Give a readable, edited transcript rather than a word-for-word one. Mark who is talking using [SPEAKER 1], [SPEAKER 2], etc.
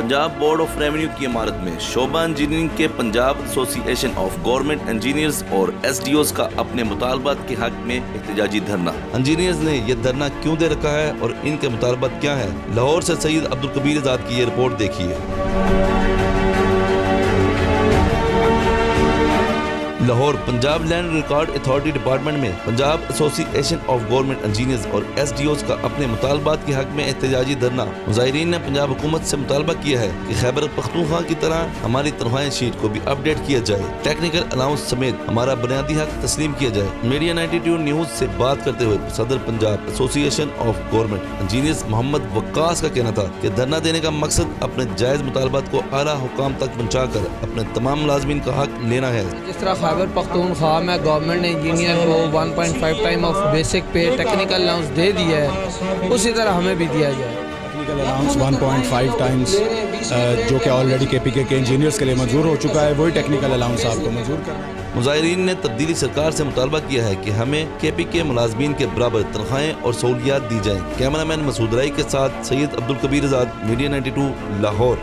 [SPEAKER 1] Punjab board of revenue की इमारत में शोबा इंजीनियरिंग के Punjab association of government engineers और एसडीओज का अपने मुतालबात के हक में एहतजाजी धरना। इंजीनियर्स ने यह धरना क्यों दे रखा है और इनके मुतालबात क्या है, लाहौर से सैयद अब्दुल कबीर आजाद की ये रिपोर्ट देखिए। Lahore Punjab land record authority department में Punjab association of government engineers और एसडीओज का अपने मुतालबात के हक में एहतजाजी धरना। मुजाहिरीन ने पंजाब हुकूमत से मुतालबा किया है कि खैबर पख्तूनख्वा की तरह हमारी तनख्वाह शीट को भी अपडेट किया जाए, टेक्निकल अलाउंस समेत हमारा बुनियादी हक तस्लीम किया जाए। मीडिया 92 न्यूज से बात करते हुए सदर Punjab association of government engineers Mohammad Waqqas का कहना था कि धरना देने का मकसद अपने जायज मुतालबात को आला हुकाम तक पहुँचाकर अपने तमाम मुलाजमीन का हक लेना है।
[SPEAKER 2] जिस तरह खैबर पख्तूनख्वा में गवर्नमेंट ने इंजीनियर को 1.5 टाइम ऑफ बेसिक पे टेक्निकल अलाउंस दे दिया है, उसी तरह हमें भी दिया जाए।
[SPEAKER 3] टेक्निकल अलाउंस 1.5 टाइम्स जो कि ऑलरेडी केपीके के इंजीनियर्स के लिए मंजूर हो चुका है, वही टेक्निकल अलाउंस आपको मंजूर करना है।
[SPEAKER 1] मुजाहिरीन ने तब्दीली सरकार से मुतालबा किया है कि हमें केपीके मुलाजमीन के बराबर तनख्वाहें और सहूलियात दी जाएं। कैमरामैन मसूद राई के साथ सैयद अब्दुल कबीर आजाद, मीडिया 92 लाहौर।